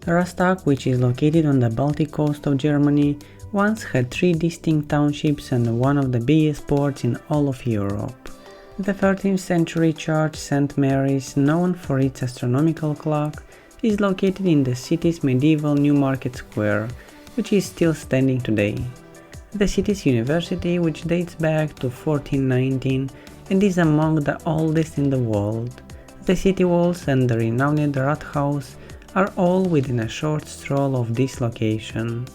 Rostock, which is located on the Baltic coast of Germany, once had 3 distinct townships and one of the biggest ports in all of Europe. The 13th century church St. Mary's, known for its astronomical clock, is located in the city's medieval New Market Square, which is still standing today. The city's university, which dates back to 1419 and is among the oldest in the world. The city walls and the renowned Rathaus are all within a short stroll of this location.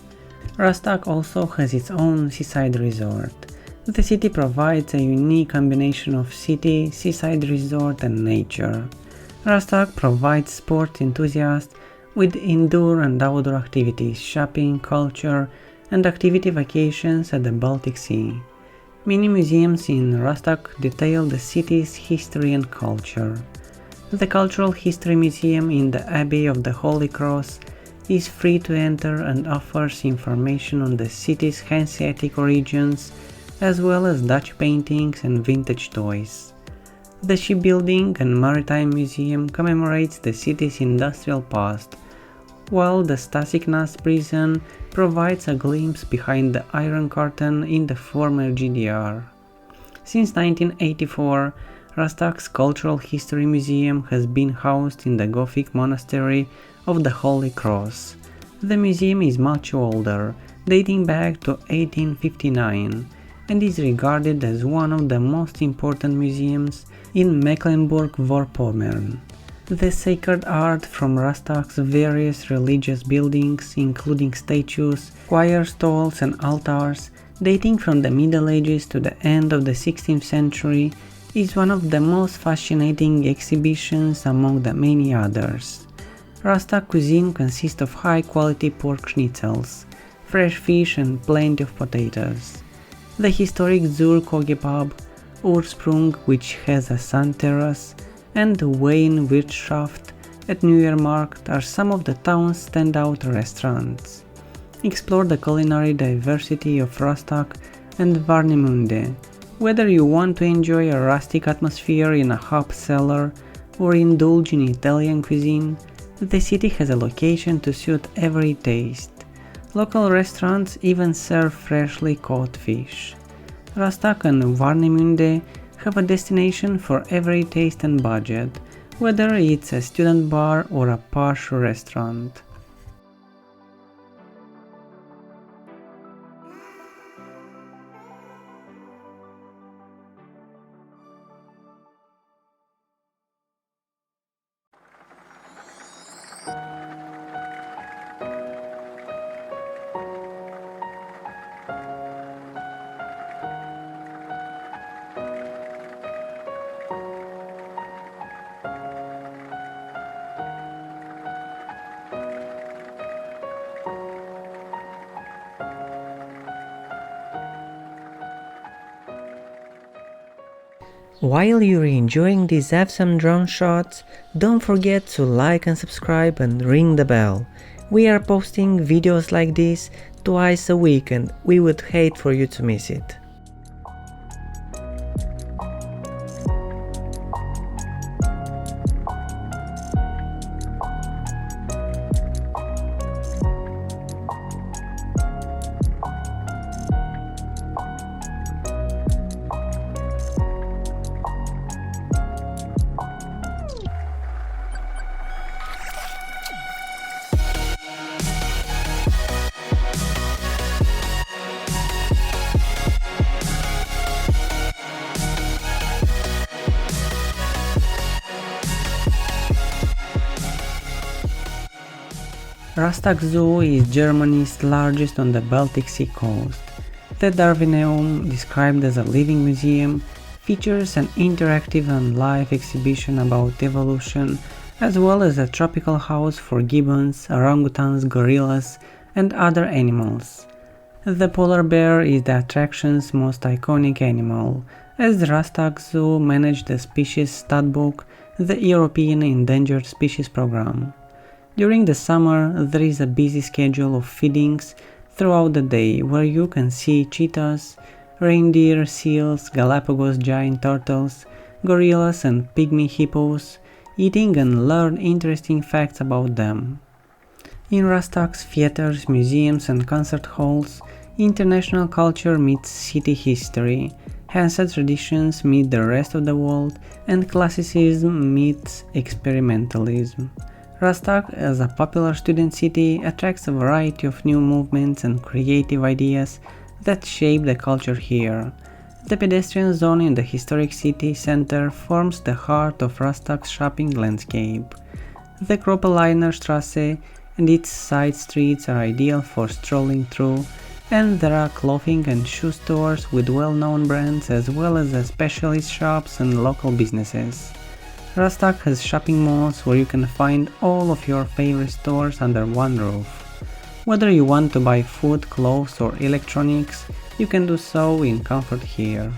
Rostock also has its own seaside resort. The city provides a unique combination of city, seaside resort and nature. Rostock provides sport enthusiasts with indoor and outdoor activities, shopping, culture, and activity vacations at the Baltic Sea. Many museums in Rostock detail the city's history and culture. The Cultural History Museum in the Abbey of the Holy Cross is free to enter and offers information on the city's Hanseatic origins, as well as Dutch paintings and vintage toys. The Shipbuilding and Maritime Museum commemorates the city's industrial past, while the Stasiknas prison provides a glimpse behind the Iron Curtain in the former GDR. Since 1984, Rostock's Cultural History Museum has been housed in the Gothic Monastery of the Holy Cross. The museum is much older, dating back to 1859, and is regarded as one of the most important museums in Mecklenburg-Vorpommern. The sacred art from Rostock's various religious buildings, including statues, choir stalls and altars, dating from the Middle Ages to the end of the 16th century, is one of the most fascinating exhibitions among the many others. Rostock cuisine consists of high-quality pork schnitzels, fresh fish and plenty of potatoes. The historic Zur Kebab, Ursprung, which has a sun terrace, and the Weinwirtschaft at New Year Market are some of the town's standout restaurants. Explore the culinary diversity of Rostock and Warnemünde. Whether you want to enjoy a rustic atmosphere in a hop cellar or indulge in Italian cuisine, the city has a location to suit every taste. Local restaurants even serve freshly caught fish. Rostock and Warnemünde have a destination for every taste and budget, whether it's a student bar or a posh restaurant. While you're enjoying these awesome drone shots, don't forget to like and subscribe and ring the bell. We are posting videos like this twice a week and we would hate for you to miss it. Rostock Zoo is Germany's largest on the Baltic Sea coast. The Darwinium, described as a living museum, features an interactive and live exhibition about evolution, as well as a tropical house for gibbons, orangutans, gorillas, and other animals. The polar bear is the attraction's most iconic animal, as the Rostock Zoo managed the species studbook, the European Endangered Species Program. During the summer, there is a busy schedule of feedings throughout the day where you can see cheetahs, reindeer, seals, Galapagos giant turtles, gorillas and pygmy hippos, eating and learn interesting facts about them. In Rostock's theaters, museums and concert halls, international culture meets city history, Hansa traditions meet the rest of the world, and classicism meets experimentalism. Rostock, as a popular student city, attracts a variety of new movements and creative ideas that shape the culture here. The pedestrian zone in the historic city center forms the heart of Rostock's shopping landscape. The Kropeliner Strasse and its side streets are ideal for strolling through, and there are clothing and shoe stores with well-known brands as well as specialist shops and local businesses. Rostock has shopping malls where you can find all of your favorite stores under one roof. Whether you want to buy food, clothes or electronics, you can do so in comfort here.